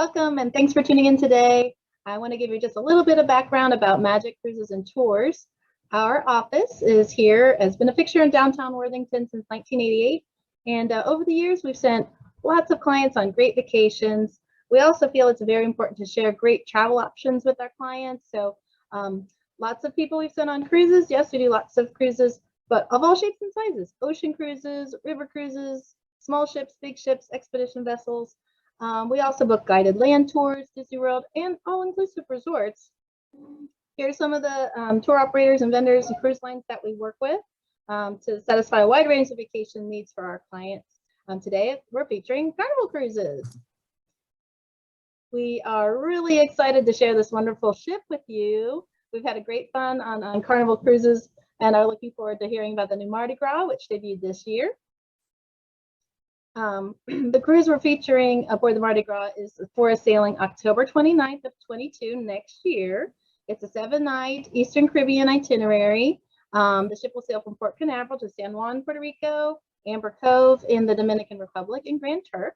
Welcome and thanks for tuning in today. I want to give you just a little bit of background about Magic Cruises and Tours. Our office is here, has been a fixture in downtown Worthington since 1988. And over the years, we've sent lots of clients on great vacations. We also feel it's very important to share great travel options with our clients. So lots of people we've sent on cruises. Yes, we do lots of cruises, but of all shapes and sizes: ocean cruises, river cruises, small ships, big ships, expedition vessels. We also book guided land tours, Disney World, and all-inclusive resorts. Here are some of the tour operators and vendors and cruise lines that we work with to satisfy a wide range of vacation needs for our clients. Today, we're featuring Carnival Cruises. We are really excited to share this wonderful ship with you. We've had a great fun on Carnival Cruises and are looking forward to hearing about the new Mardi Gras, which debuted this year. The cruise we're featuring aboard the Mardi Gras is for a sailing October 29th of 22 next year. It's a 7-night Eastern Caribbean itinerary. The ship will sail from Port Canaveral to San Juan, Puerto Rico, Amber Cove in the Dominican Republic, and Grand Turk.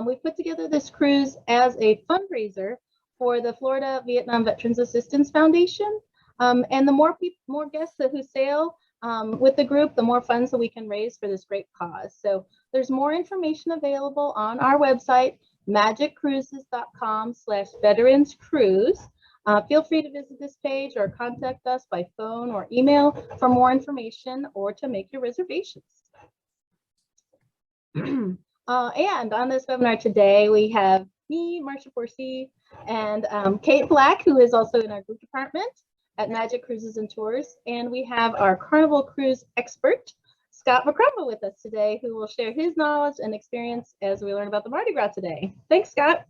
We've put together this cruise as a fundraiser for the Florida Vietnam Veterans Assistance Foundation. And the more guests who sail with the group, the more funds that we can raise for this great cause. So there's more information available on our website, magiccruises.com/veteranscruise. Feel free to visit this page or contact us by phone or email for more information or to make your reservations. And on this webinar today, we have me, Marcia Forsey, and Kate Black, who is also in our group department at Magic Cruises and Tours. And we have our Carnival Cruise expert, Scott McCrumba, with us today, who will share his knowledge and experience as we learn about the Mardi Gras today. Thanks, Scott.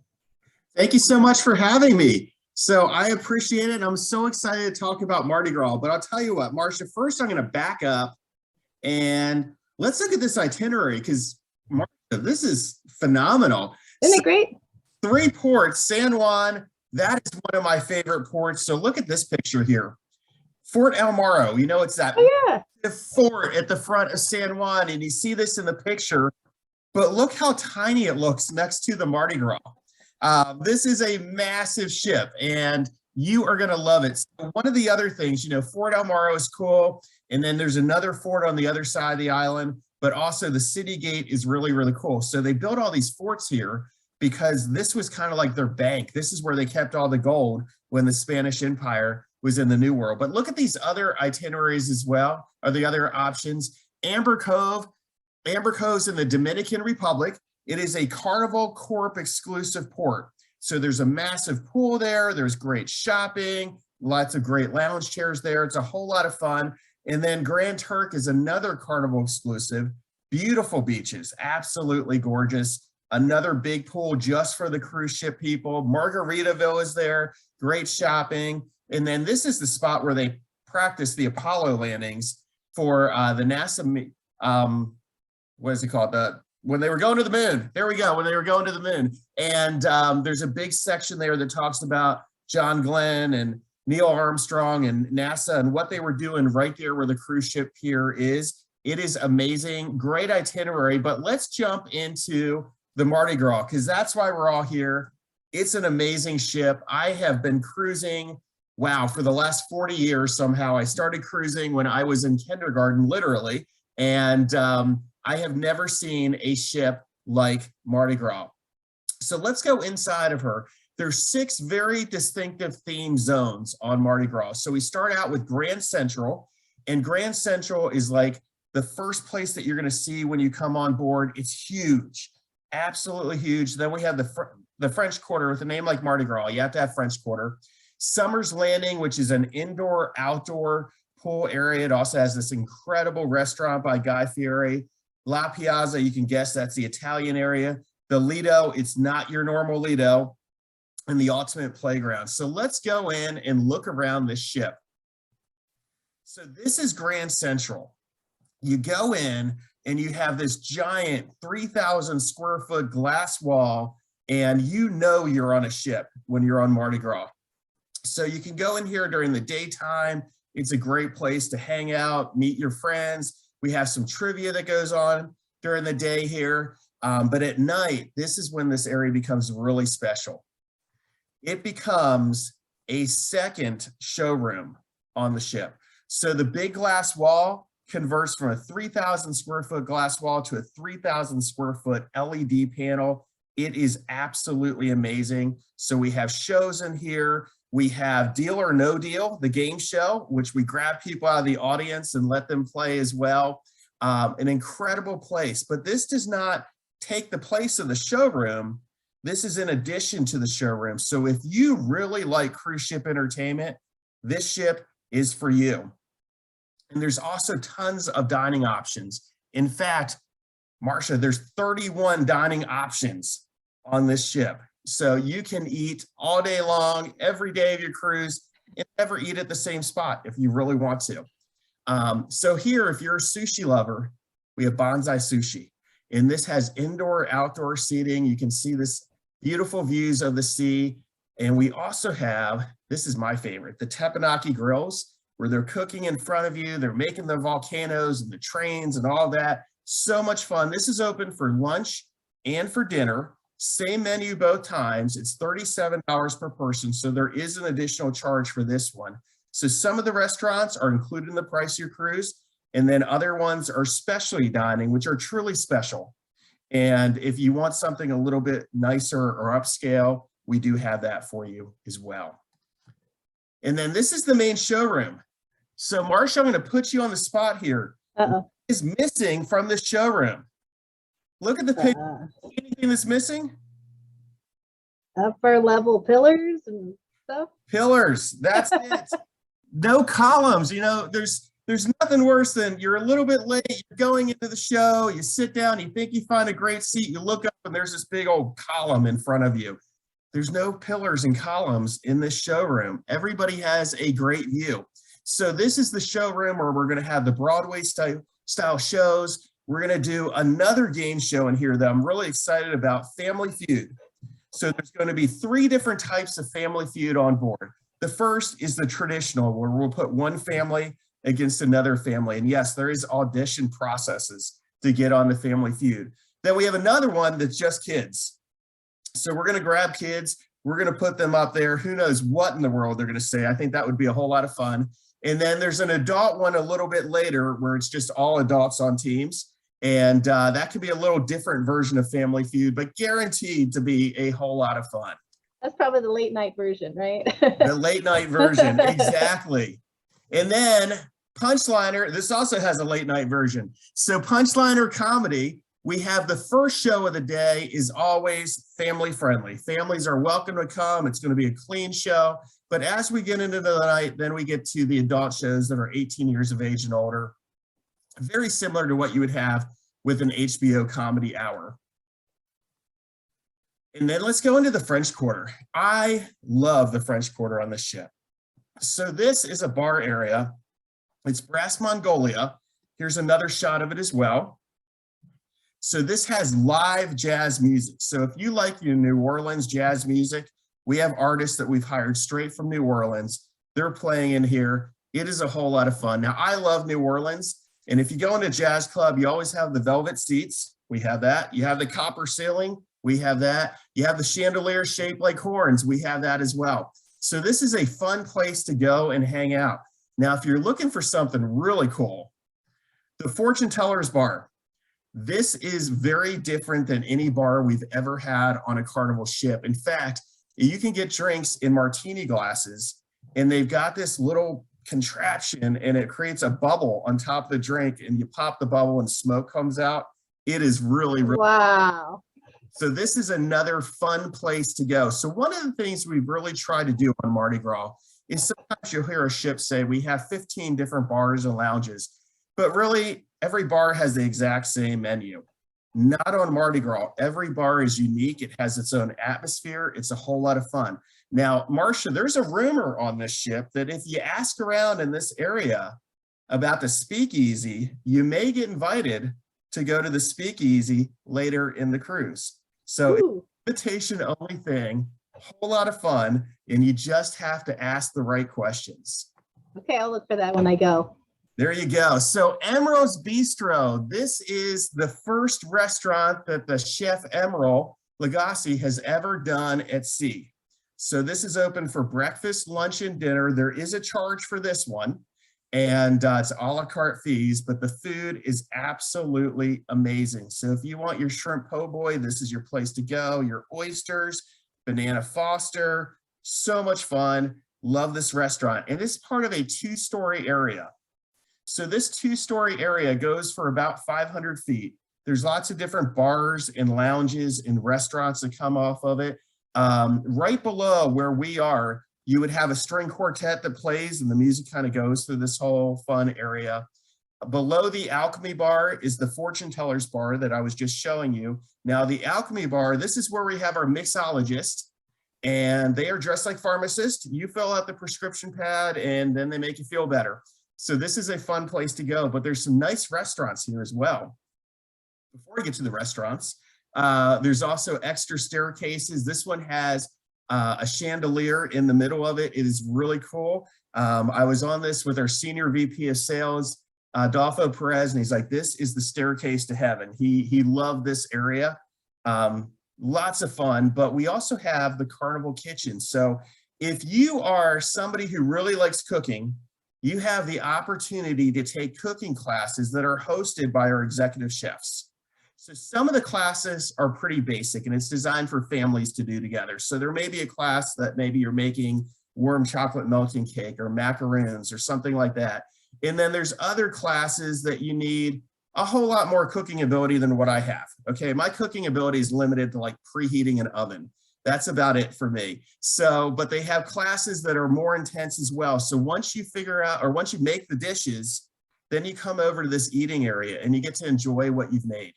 Thank you so much for having me. So I appreciate it. I'm so excited to talk about Mardi Gras. But I'll tell you what, Marcia, first I'm going to back up and let's look at this itinerary because, Marcia, this is phenomenal. Isn't it great? 3 ports, San Juan, that is one of my favorite ports. So look at this picture here. Fort El Morro, you know, it's that fort at the front of San Juan, and you see this in the picture, but look how tiny it looks next to the Mardi Gras. This is a massive ship, and you are going to love it. So one of the other things, you know, Fort El Morro is cool, and then there's another fort on the other side of the island, but also the city gate is really, really cool. So they built all these forts here because this was kind of like their bank. This is where they kept all the gold when the Spanish Empire was in the New World. But look at these other itineraries as well, or the other options. Amber Cove. Amber Cove's in the Dominican Republic. It is a Carnival Corp exclusive port. So there's a massive pool there. There's great shopping, lots of great lounge chairs there. It's a whole lot of fun. And then Grand Turk is another Carnival exclusive. Beautiful beaches, absolutely gorgeous. Another big pool just for the cruise ship people. Margaritaville is there, great shopping. And then this is the spot where they practice the Apollo landings for the NASA, what is it called? When they were going to the moon. There we go, when they were going to the moon. And there's a big section there that talks about John Glenn and Neil Armstrong and NASA and what they were doing right there where the cruise ship pier is. It is amazing, great itinerary, but let's jump into the Mardi Gras because that's why we're all here. It's an amazing ship. I have been cruising, wow, for the last 40 years somehow. I started cruising when I was in kindergarten, literally, and I have never seen a ship like Mardi Gras. So let's go inside of her. There's 6 very distinctive theme zones on Mardi Gras. So we start out with Grand Central, and Grand Central is like the first place that you're going to see when you come on board. It's huge, absolutely huge. Then we have the French Quarter with a name like Mardi Gras. You have to have French Quarter. Summer's Landing, which is an indoor-outdoor pool area. It also has this incredible restaurant by Guy Fieri. La Piazza, you can guess that's the Italian area. The Lido, it's not your normal Lido. And the Ultimate Playground. So let's go in and look around this ship. So this is Grand Central. You go in and you have this giant 3,000 square foot glass wall, and you know you're on a ship when you're on Mardi Gras. So you can go in here during the daytime. It's a great place to hang out, meet your friends. We have some trivia that goes on during the day here. But at night, this is when this area becomes really special. It becomes a second showroom on the ship. So the big glass wall converts from a 3,000 square foot glass wall to a 3,000 square foot LED panel. It is absolutely amazing. So we have shows in here. We have Deal or No Deal, the game show, which we grab people out of the audience and let them play as well. An incredible place, but this does not take the place of the showroom. This is in addition to the showroom. So if you really like cruise ship entertainment, this ship is for you. And there's also tons of dining options. In fact, Marcia, there's 31 dining options on this ship. So you can eat all day long, every day of your cruise, and never eat at the same spot if you really want to. So here, if you're a sushi lover, we have Bonsai Sushi. And this has indoor, outdoor seating. You can see this beautiful views of the sea. And we also have, this is my favorite, the teppanyaki grills, where they're cooking in front of you. They're making the volcanoes and the trains and all that. So much fun. This is open for lunch and for dinner. Same menu both times. It's $37 per person. So there is an additional charge for this one. So some of the restaurants are included in the price of your cruise, and then other ones are specialty dining, which are truly special. And if you want something a little bit nicer or upscale, we do have that for you as well. And then this is the main showroom. So Marcia, I'm going to put you on the spot here. What is missing from this showroom? Look at the picture. Anything that's missing? Upper level pillars and stuff. Pillars, that's it. No columns. You know, there's nothing worse than you're a little bit late, you're going into the show, you sit down, you think you find a great seat, you look up and there's this big old column in front of you. There's no pillars and columns in this showroom. Everybody has a great view. So this is the showroom where we're going to have the Broadway style shows. We're going to do another game show in here that I'm really excited about, Family Feud. So there's going to be 3 different types of Family Feud on board. The first is the traditional, where we'll put one family against another family. And yes, there is audition processes to get on the Family Feud. Then we have another one that's just kids. So we're going to grab kids. We're going to put them up there. Who knows what in the world they're going to say. I think that would be a whole lot of fun. And then there's an adult one a little bit later where it's just all adults on teams. And that could be a little different version of Family Feud, but guaranteed to be a whole lot of fun. That's probably the late night version, right? The late night version, exactly. And then Punchliner, this also has a late night version. So Punchliner comedy, we have the first show of the day is always family friendly. Families are welcome to come. It's going to be a clean show. But as we get into the night, then we get to the adult shows that are 18 years of age and older. Very similar to what you would have with an HBO comedy hour. And then let's go into the French Quarter. I love the French Quarter on this ship. So this is a bar area. It's Brass Mongolia. Here's another shot of it as well. So this has live jazz music. So if you like your New Orleans jazz music, we have artists that we've hired straight from New Orleans. They're playing in here. It is a whole lot of fun. Now, I love New Orleans. And if you go into a jazz club, you always have the velvet seats. We have that. You have the copper ceiling. We have that. You have the chandelier shaped like horns. We have that as well. So this is a fun place to go and hang out. Now, if you're looking for something really cool, the Fortune Teller's Bar. This is very different than any bar we've ever had on a Carnival ship. In fact, you can get drinks in martini glasses, and they've got this little contraption, and it creates a bubble on top of the drink, and you pop the bubble and smoke comes out. It is really, really wow. So this is another fun place to go. So one of the things we've really tried to do on Mardi Gras is sometimes you'll hear a ship say we have 15 different bars and lounges, but really every bar has the exact same menu. Not on Mardi Gras. Every bar is unique. It has its own atmosphere. It's a whole lot of fun. Now, Marcia, there's a rumor on this ship that if you ask around in this area about the speakeasy, you may get invited to go to the speakeasy later in the cruise. So invitation only thing, a whole lot of fun, and you just have to ask the right questions. Okay, I'll look for that when I go. There you go. So Emerald's Bistro, this is the first restaurant that the chef Emerald Lagasse has ever done at sea. So this is open for breakfast, lunch, and dinner. There is a charge for this one, and it's a la carte fees, but the food is absolutely amazing. So if you want your shrimp po' boy, this is your place to go. Your oysters, banana Foster, so much fun. Love this restaurant. And it's part of a 2-story area. So this 2-story area goes for about 500 feet. There's lots of different bars and lounges and restaurants that come off of it. Right below where we are, you would have a string quartet that plays and the music kind of goes through this whole fun area. Below the Alchemy Bar is the Fortune Tellers Bar that I was just showing you. Now the Alchemy Bar, this is where we have our mixologist, and they are dressed like pharmacists. You fill out the prescription pad and then they make you feel better. So this is a fun place to go, but there's some nice restaurants here as well. Before we get to the restaurants, there's also extra staircases. This one has a chandelier in the middle of it. It is really cool. I was on this with our senior VP of sales, Adolfo Perez, and he's like, this is the staircase to heaven. He loved this area. Lots of fun, but we also have the Carnival Kitchen. So if you are somebody who really likes cooking, you have the opportunity to take cooking classes that are hosted by our executive chefs. So some of the classes are pretty basic and it's designed for families to do together. So there may be a class that maybe you're making warm chocolate melting cake or macaroons or something like that. And then there's other classes that you need a whole lot more cooking ability than what I have. Okay, my cooking ability is limited to like preheating an oven. That's about it for me. So, but they have classes that are more intense as well. So once you figure out, or once you make the dishes, then you come over to this eating area and you get to enjoy what you've made.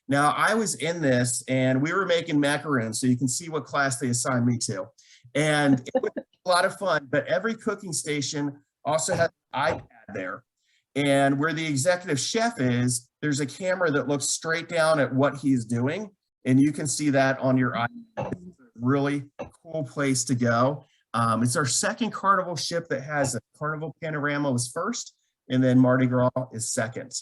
Now, I was in this and we were making macaroons, so you can see what class they assigned me to. And it was a lot of fun, but every cooking station also has an iPad there. And where the executive chef is, there's a camera that looks straight down at what he's doing. And you can see that on your iPad. Really cool place to go. It's our second Carnival ship that has a Carnival Panorama was first, and then Mardi Gras is second.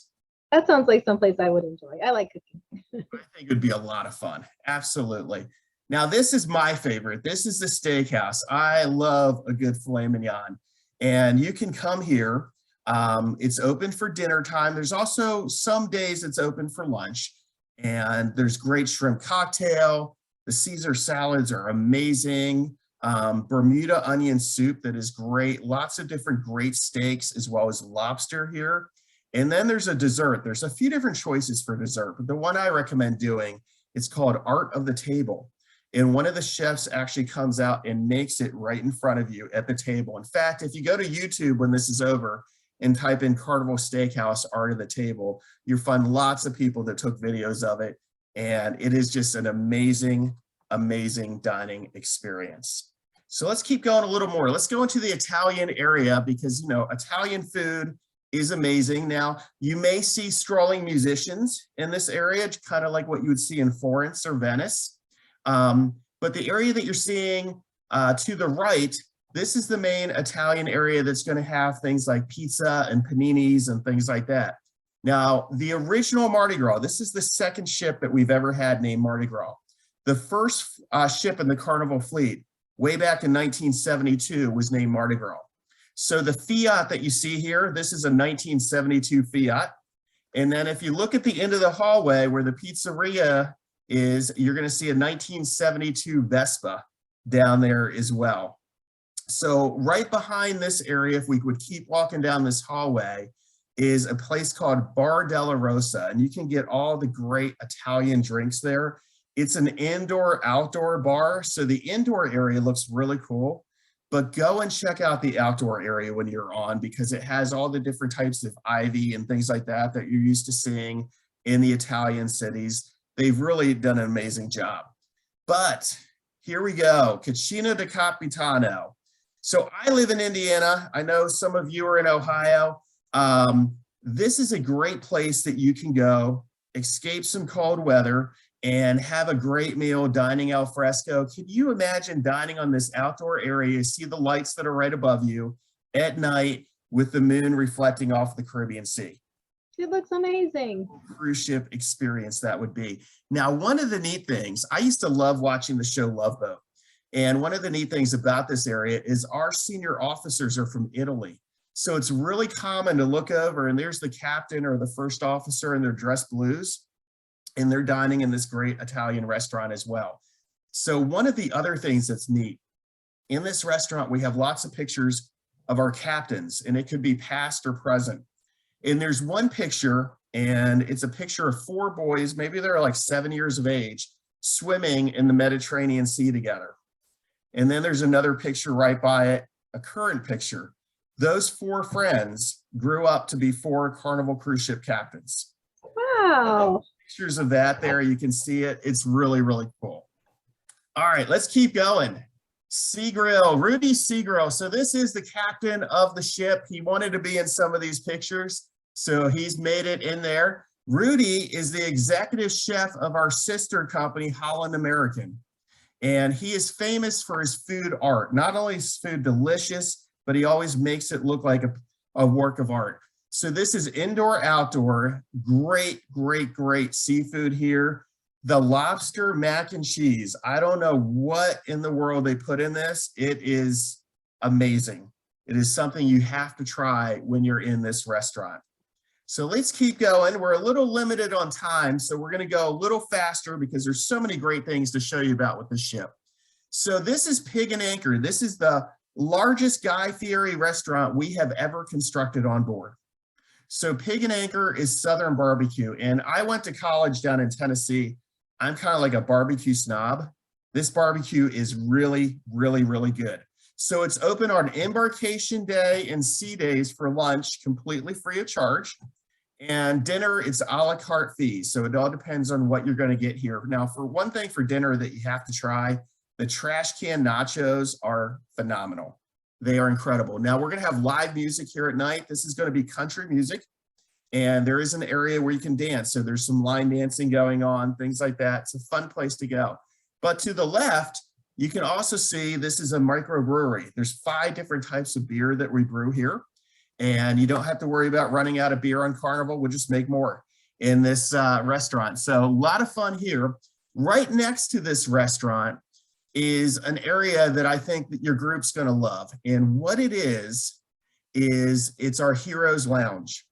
That sounds like someplace I would enjoy. I like cooking. I think it would be a lot of fun. Absolutely. Now, this is my favorite. This is the steakhouse. I love a good filet mignon. And you can come here. It's open for dinner time. There's also some days it's open for lunch. And there's great shrimp cocktail. The Caesar salads are amazing. Bermuda onion soup that is great. Lots of different great steaks as well as lobster here. And then there's a dessert. There's a few different choices for dessert, but the one I recommend doing, it's called Art of the Table. And one of the chefs actually comes out and makes it right in front of you at the table. In fact, if you go to YouTube when this is over and type in Carnival Steakhouse Art of the Table, you'll find lots of people that took videos of it. And it is just an amazing, amazing dining experience. So let's keep going a little more. Let's go into the Italian area because, you know, Italian food is amazing. Now, you may see strolling musicians in this area, kind of like what you would see in Florence or Venice. But the area that you're seeing to the right, this is the main Italian area that's going to have things like pizza and paninis and things like that. Now, the original Mardi Gras, this is the second ship that we've ever had named Mardi Gras. The first ship in the Carnival fleet, way back in 1972, was named Mardi Gras. So the Fiat that you see here, this is a 1972 Fiat. And then if you look at the end of the hallway where the pizzeria is, you're going to see a 1972 Vespa down there as well. So right behind this area, if we would keep walking down this hallway, is a place called Bar della Rosa, and you can get all the great Italian drinks there. It's an indoor-outdoor bar, so the indoor area looks really cool, but go and check out the outdoor area when you're on because it has all the different types of ivy and things like that that you're used to seeing in the Italian cities. They've really done an amazing job. But here we go, Cucina di Capitano. So I live in Indiana. I know some of you are in Ohio. This is a great place that you can go, escape some cold weather, and have a great meal dining al fresco. Can you imagine dining on this outdoor area, see the lights that are right above you at night, with the moon reflecting off the Caribbean Sea. It looks amazing. Cruise ship experience that would be. Now, one of the neat things, I used to love watching the show Love Boat. And one of the neat things about this area is our senior officers are from Italy. So it's really common to look over and there's the captain or the first officer and they're dressed blues and they're dining in this great Italian restaurant as well. So one of the other things that's neat, in this restaurant, we have lots of pictures of our captains and it could be past or present. And there's one picture and it's a picture of 4 boys, maybe they're like 7 years of age, swimming in the Mediterranean Sea together. And then there's another picture right by it, a current picture. Those 4 friends grew up to be 4 Carnival cruise ship captains. Wow. Pictures of that there, you can see it. It's really, really cool. All right, let's keep going. Seagrill, Rudy Seagrill. So this is the captain of the ship. He wanted to be in some of these pictures, so he's made it in there. Rudy is the executive chef of our sister company, Holland American. And he is famous for his food art. Not only is food delicious, but he always makes it look like a work of art. So this is indoor, outdoor, great, great, great seafood here. The lobster mac and cheese. I don't know what in the world they put in this. It is amazing. It is something you have to try when you're in this restaurant. So let's keep going. We're a little limited on time, so we're going to go a little faster because there's so many great things to show you about with this ship. So this is Pig and Anchor. This is the largest Guy Fieri restaurant we have ever constructed on board. So Pig and Anchor is Southern barbecue, and I went to college down in Tennessee. I'm kind of like a barbecue snob. This barbecue is really, really, really good. So it's open on embarkation day and sea days for lunch, completely free of charge. And dinner, it's a la carte fees. So it all depends on what you're going to get here. Now, for one thing for dinner that you have to try, the trash can nachos are phenomenal. They are incredible. Now we're going to have live music here at night. This is going to be country music. And there is an area where you can dance. So there's some line dancing going on, things like that. It's a fun place to go. But to the left, you can also see this is a microbrewery. There's 5 different types of beer that we brew here. And you don't have to worry about running out of beer on Carnival. We'll just make more in this restaurant. So a lot of fun here. Right next to this restaurant is an area that I think that your group's going to love. And what it is it's our Heroes Lounge.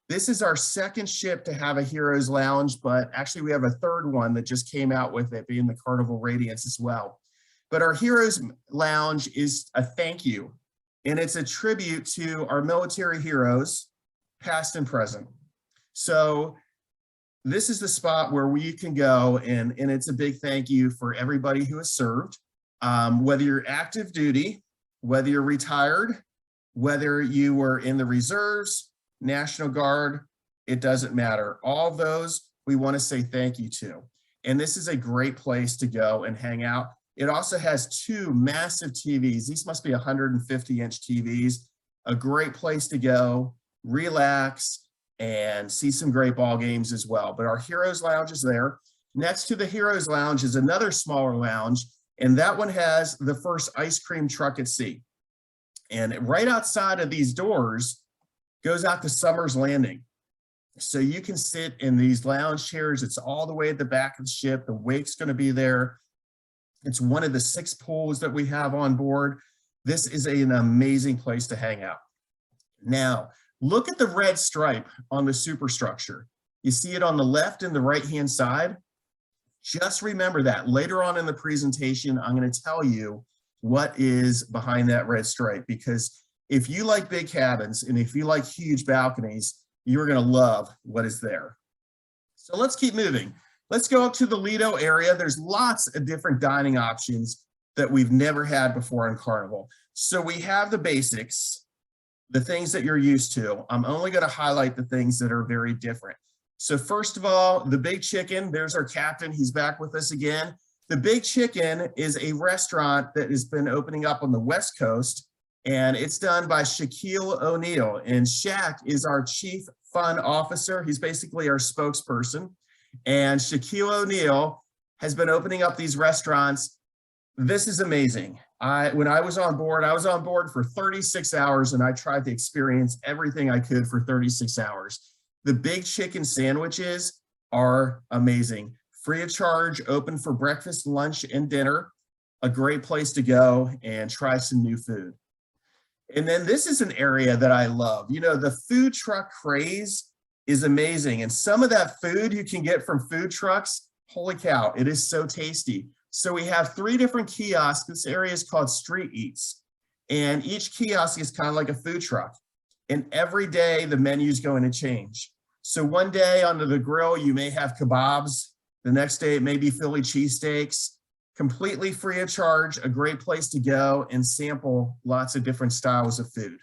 This is our second ship to have a Heroes Lounge, but actually we have a third one that just came out with it, being the Carnival Radiance as well. But our Heroes Lounge is a thank you, and it's a tribute to our military heroes, past and present. So this is the spot where we can go, and it's a big thank you for everybody who has served, whether you're active duty, whether you're retired, whether you were in the reserves, National Guard, it doesn't matter. All those we want to say thank you to. And this is a great place to go and hang out. It also has 2 massive TVs. These must be 150-inch TVs. A great place to go, relax, and see some great ball games as well. But our Heroes Lounge is there. Next to the Heroes Lounge is another smaller lounge, and that one has the first ice cream truck at sea. And right outside of these doors goes out to Summer's Landing. So you can sit in these lounge chairs. It's all the way at the back of the ship. The wake's going to be there. It's one of the 6 pools that we have on board. This is an amazing place to hang out. Now, look at the red stripe on the superstructure. You see it on the left and the right-hand side. Just remember that. Later on in the presentation, I'm going to tell you what is behind that red stripe, because if you like big cabins and if you like huge balconies, you're going to love what is there. So let's keep moving. Let's go up to the Lido area. There's lots of different dining options that we've never had before in Carnival. So we have the basics, the things that you're used to. I'm only going to highlight the things that are very different. So first of all, the Big Chicken, there's our captain. He's back with us again. The Big Chicken is a restaurant that has been opening up on the West Coast, and it's done by Shaquille O'Neal. And Shaq is our chief fun officer. He's basically our spokesperson. And Shaquille O'Neal has been opening up these restaurants This is amazing. When I was on board for 36 hours and I tried to experience everything I could for 36 hours. The big chicken sandwiches are amazing. Free of charge, open for breakfast, lunch, and dinner. A great place to go and try some new food. And then this is an area that I love. You know, the food truck craze is amazing. And some of that food you can get from food trucks, holy cow, it is so tasty. So we have 3 different kiosks. This area is called Street Eats. And each kiosk is kind of like a food truck. And every day the menu is going to change. So one day under the grill, you may have kebabs. The next day it may be Philly cheesesteaks, completely free of charge, a great place to go and sample lots of different styles of food.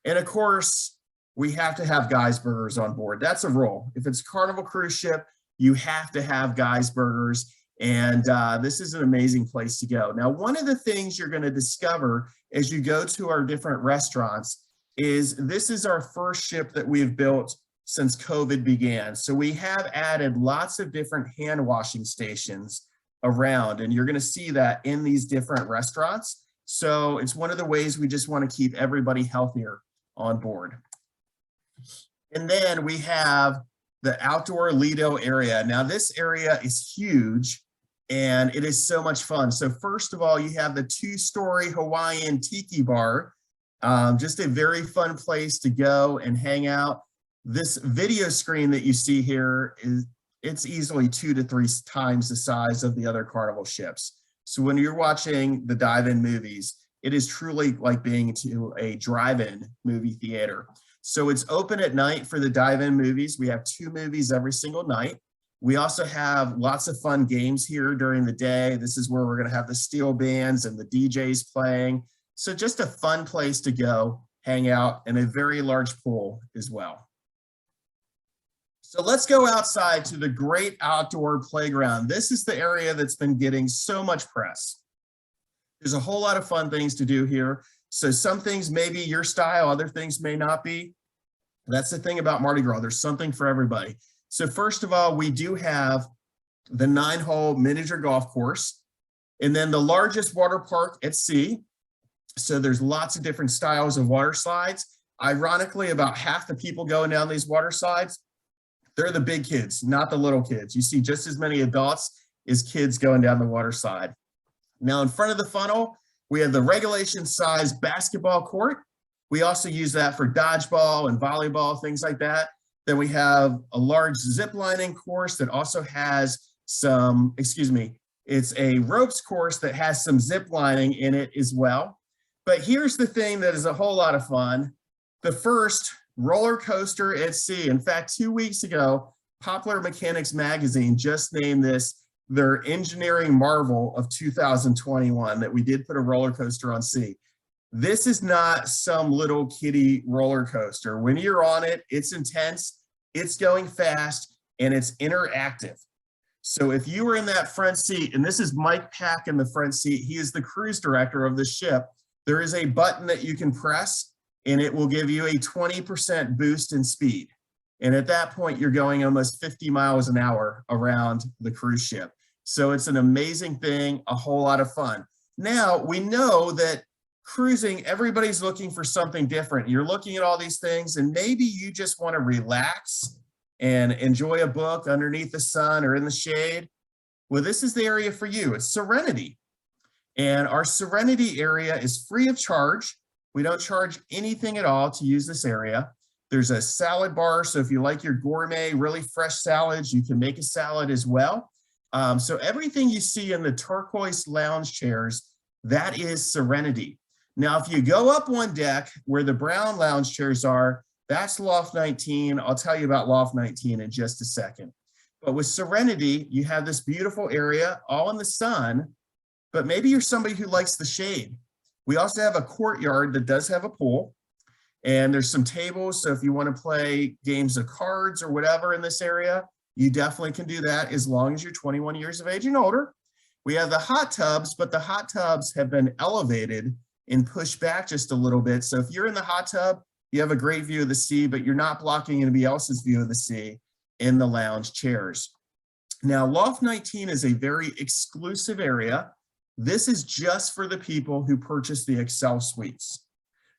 And of course, we have to have Guy's Burgers on board. That's a rule. If it's a Carnival cruise ship, you have to have Guy's Burgers. And this is an amazing place to go. Now, one of the things you're going to discover as you go to our different restaurants is this is our first ship that we've built since COVID began. So we have added lots of different hand washing stations around, and you're going to see that in these different restaurants. So it's one of the ways we just want to keep everybody healthier on board. And then we have the outdoor Lido area. Now this area is huge and it is so much fun. So first of all, you have the 2-story Hawaiian tiki bar, just a very fun place to go and hang out. This video screen that you see here it's easily 2 to 3 times the size of the other Carnival ships. So when you're watching the dive-in movies, it is truly like being to a drive-in movie theater. So it's open at night for the dive-in movies. We have 2 movies every single night. We also have lots of fun games here during the day. This is where we're going to have the steel bands and the DJs playing. So just a fun place to go, hang out, and a very large pool as well. So let's go outside to the great outdoor playground. This is the area that's been getting so much press. There's a whole lot of fun things to do here. So some things may be your style, other things may not be. That's the thing about Mardi Gras. There's something for everybody. So first of all, we do have the 9-hole miniature golf course, and then the largest water park at sea. So there's lots of different styles of water slides. Ironically, about half the people going down these water slides, they're the big kids, not the little kids. You see just as many adults as kids going down the water slide. Now in front of the funnel, we have the regulation size basketball court. We also use that for dodgeball and volleyball, things like that. Then we have a large zip lining course that also has some, it's a ropes course that has some zip lining in it as well. But here's the thing that is a whole lot of fun. The first roller coaster at sea. In fact, 2 weeks ago, Popular Mechanics magazine just named this their engineering marvel of 2021, that we did put a roller coaster on sea. This is not some little kiddie roller coaster. When you're on it, it's intense, it's going fast, and it's interactive. So if you were in that front seat, and this is Mike Pack in the front seat, he is the cruise director of the ship, there is a button that you can press, and it will give you a 20% boost in speed. And at that point, you're going almost 50 miles an hour around the cruise ship. So it's an amazing thing, a whole lot of fun. Now, we know that cruising, everybody's looking for something different. You're looking at all these things, and maybe you just want to relax and enjoy a book underneath the sun or in the shade. Well, this is the area for you. It's Serenity. And our Serenity area is free of charge. We don't charge anything at all to use this area. There's a salad bar, so if you like your gourmet, really fresh salads, you can make a salad as well. So everything you see in the turquoise lounge chairs, that is Serenity. Now, if you go up one deck where the brown lounge chairs are, that's Loft 19. I'll tell you about Loft 19 in just a second. But with Serenity, you have this beautiful area all in the sun, but maybe you're somebody who likes the shade. We also have a courtyard that does have a pool, and there's some tables. So if you want to play games of cards or whatever in this area, you definitely can do that as long as you're 21 years of age and older. We have the hot tubs, but the hot tubs have been elevated and pushed back just a little bit. So if you're in the hot tub, you have a great view of the sea, but you're not blocking anybody else's view of the sea in the lounge chairs. Now, Loft 19 is a very exclusive area. This is just for the people who purchase the Excel suites.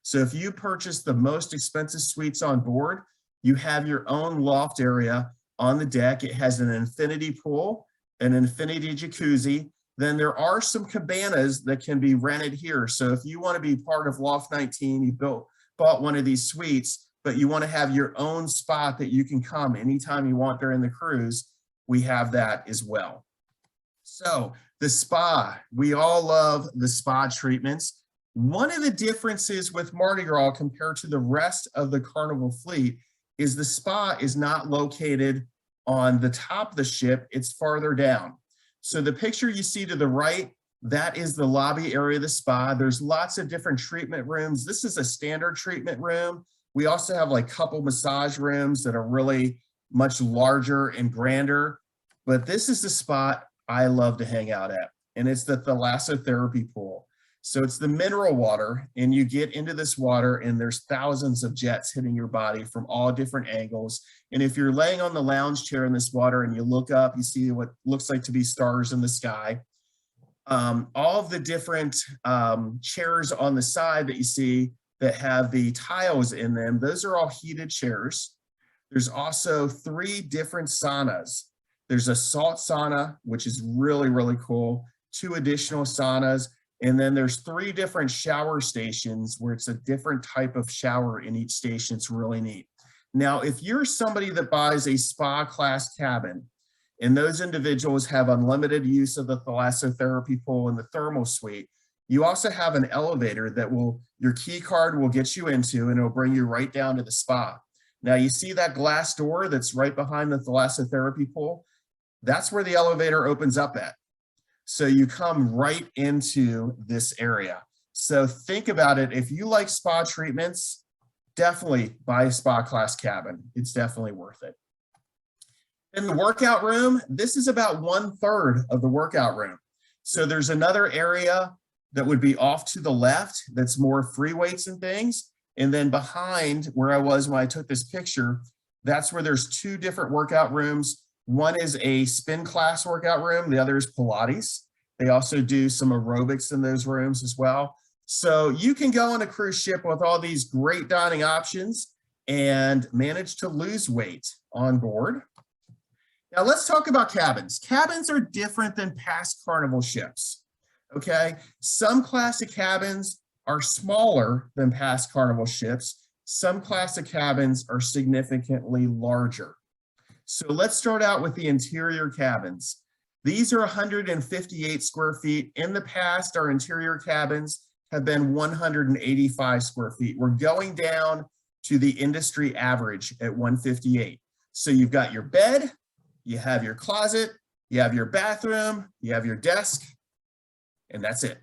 So if you purchase the most expensive suites on board, you have your own loft area on the deck. It has an infinity pool, an infinity jacuzzi. Then there are some cabanas that can be rented here. So if you want to be part of Loft 19, you bought one of these suites, but you want to have your own spot that you can come anytime you want during the cruise, we have that as well. So the spa, we all love the spa treatments. One of the differences with Mardi Gras compared to the rest of the Carnival fleet is the spa is not located on the top of the ship, it's farther down. So the picture you see to the right, that is the lobby area of the spa. There's lots of different treatment rooms. This is a standard treatment room. We also have like couple massage rooms that are really much larger and grander, but this is the spot I love to hang out at, and it's the thalassotherapy pool. So it's the mineral water, and you get into this water and there's thousands of jets hitting your body from all different angles. And if you're laying on the lounge chair in this water and you look up, you see what looks like to be stars in the sky. All of the different chairs on the side that you see that have the tiles in them, those are all heated chairs. There's also 3 different saunas. There's a salt sauna, which is really, really cool, 2 additional saunas, and then there's 3 different shower stations where it's a different type of shower in each station. It's really neat. Now, if you're somebody that buys a spa class cabin, and those individuals have unlimited use of the thalassotherapy pool and the thermal suite, you also have an elevator that your key card will get you into, and it'll bring you right down to the spa. Now, you see that glass door that's right behind the thalassotherapy pool? That's where the elevator opens up at. So you come right into this area. So think about it. If you like spa treatments, definitely buy a spa class cabin. It's definitely worth it. In the workout room, this is about 1/3 of the workout room. So there's another area that would be off to the left that's more free weights and things. And then behind where I was when I took this picture, that's where there's 2 different workout rooms. One is a spin class workout room. The other is Pilates. They also do some aerobics in those rooms as well. So you can go on a cruise ship with all these great dining options and manage to lose weight on board. Now let's talk about cabins. Cabins are different than past Carnival ships, okay? Some classic cabins are smaller than past Carnival ships. Some classic cabins are significantly larger. So let's start out with the interior cabins. These are 158 square feet. In the past, our interior cabins have been 185 square feet. We're going down to the industry average at 158. So you've got your bed, you have your closet, you have your bathroom, you have your desk, and that's it.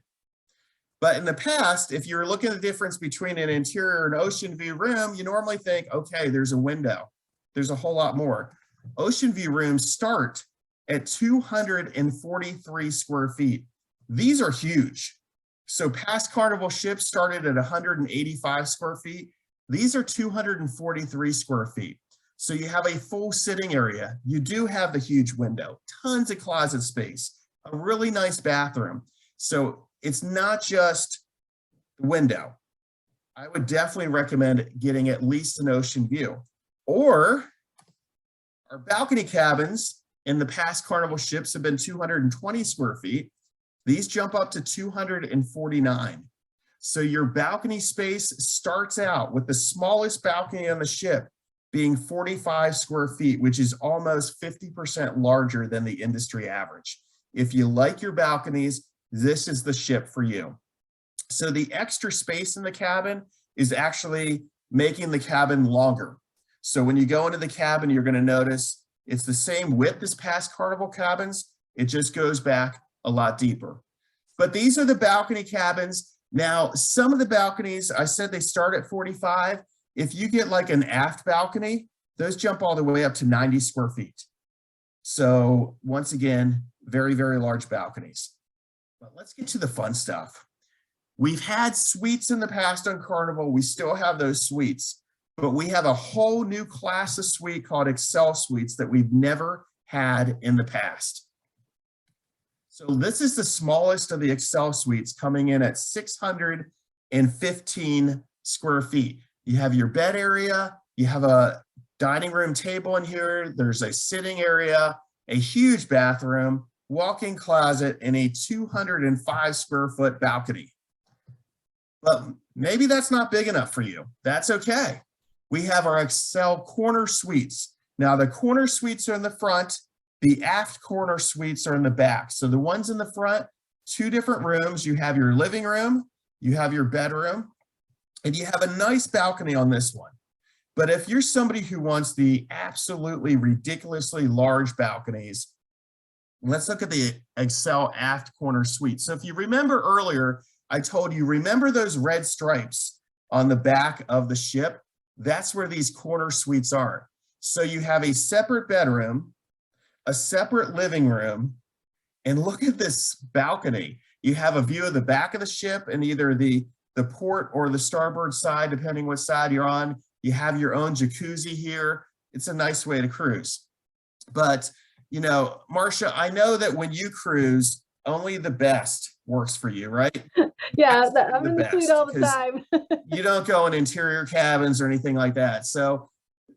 But in the past, if you're looking at the difference between an interior and ocean view room, you normally think, okay, there's a window. There's a whole lot more. Ocean view rooms start at 243 square feet. These are huge. So past Carnival ships started at 185 square feet. These are 243 square feet. So you have a full sitting area. You do have the huge window, tons of closet space, a really nice bathroom. So it's not just the window. I would definitely recommend getting at least an ocean view. Or our balcony cabins in the past Carnival ships have been 220 square feet. These jump up to 249. So your balcony space starts out with the smallest balcony on the ship being 45 square feet, which is almost 50% larger than the industry average. If you like your balconies, this is the ship for you. So the extra space in the cabin is actually making the cabin longer. So when you go into the cabin, you're going to notice it's the same width as past Carnival cabins. It just goes back a lot deeper. But these are the balcony cabins. Now, some of the balconies, I said they start at 45. If you get like an aft balcony, those jump all the way up to 90 square feet. So once again, very, very large balconies. But let's get to the fun stuff. We've had suites in the past on Carnival. We still have those suites, but we have a whole new class of suite called Excel suites that we've never had in the past. So this is the smallest of the Excel suites, coming in at 615 square feet. You have your bed area, you have a dining room table in here, there's a sitting area, a huge bathroom, walk-in closet, and a 205 square foot balcony. But maybe that's not big enough for you. That's okay. We have our Excel corner suites. Now the corner suites are in the front, the aft corner suites are in the back. So the ones in the front, 2 different rooms. You have your living room, you have your bedroom, and you have a nice balcony on this one. But if you're somebody who wants the absolutely ridiculously large balconies, let's look at the Excel aft corner suite. So if you remember earlier, I told you, remember those red stripes on the back of the ship? That's where these corner suites are. So you have a separate bedroom, a separate living room, and look at this balcony. You have a view of the back of the ship and either the port or the starboard side, depending what side you're on. You have your own jacuzzi here. It's a nice way to cruise. But, you know, Marcia, I know that when you cruise, only the best works for you, right? Yeah, I'm in the suite all the time. You don't go in interior cabins or anything like that. So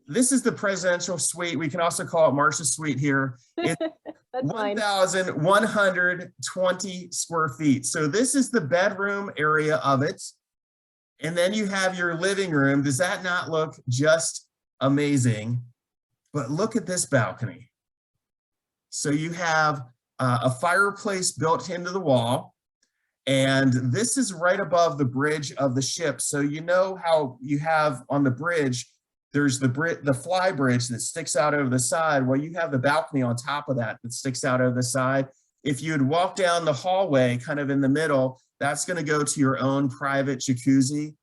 this is the presidential suite. We can also call it Marcia's suite here. It's 1,120 square feet. So this is the bedroom area of it. And then you have your living room. Does that not look just amazing? But look at this balcony. So you have a fireplace built into the wall. And this is right above the bridge of the ship. So you know how you have on the bridge, there's the fly bridge that sticks out over the side. Well, you have the balcony on top of that sticks out over the side. If you'd walk down the hallway kind of in the middle, that's going to go to your own private jacuzzi.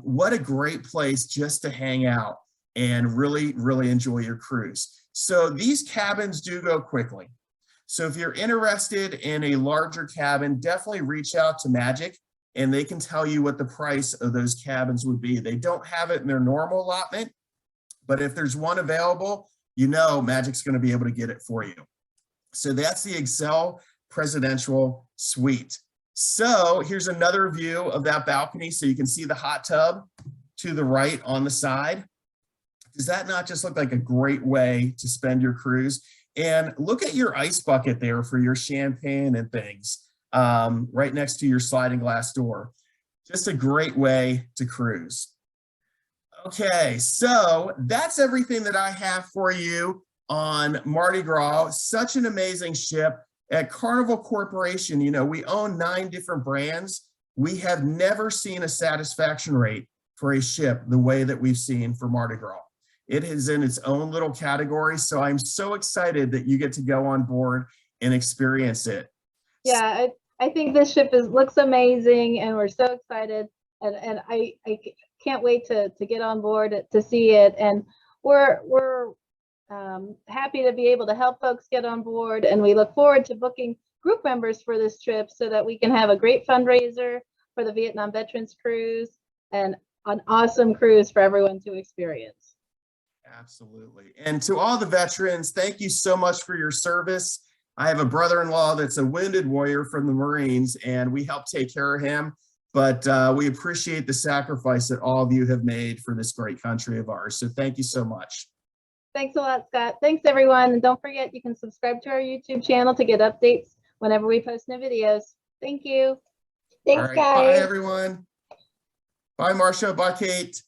What a great place just to hang out and really, really enjoy your cruise. So these cabins do go quickly. So if you're interested in a larger cabin, definitely reach out to Magic and they can tell you what the price of those cabins would be. They don't have it in their normal allotment, but if there's one available, you know Magic's going to be able to get it for you. So that's the Excel Presidential Suite. So here's another view of that balcony. So you can see the hot tub to the right on the side. Does that not just look like a great way to spend your cruise? And look at your ice bucket there for your champagne and things, right next to your sliding glass door. Just a great way to cruise. Okay, so that's everything that I have for you on Mardi Gras. Such an amazing ship. At Carnival Corporation, you know, we own 9 different brands. We have never seen a satisfaction rate for a ship the way that we've seen for Mardi Gras. It is in its own little category. So I'm so excited that you get to go on board and experience it. Yeah, I think this ship looks amazing and we're so excited. And I can't wait to get on board to see it. And we're happy to be able to help folks get on board. And we look forward to booking group members for this trip so that we can have a great fundraiser for the Vietnam Veterans Cruise and an awesome cruise for everyone to experience. Absolutely. And to all the veterans, thank you so much for your service. I have a brother-in-law that's a wounded warrior from the Marines, and we help take care of him. But we appreciate the sacrifice that all of you have made for this great country of ours. So thank you so much. Thanks a lot, Scott. Thanks, everyone. And don't forget, you can subscribe to our YouTube channel to get updates whenever we post new videos. Thank you. Thanks, All right, guys. bye, everyone. Bye, Marcia. Bye, Kate.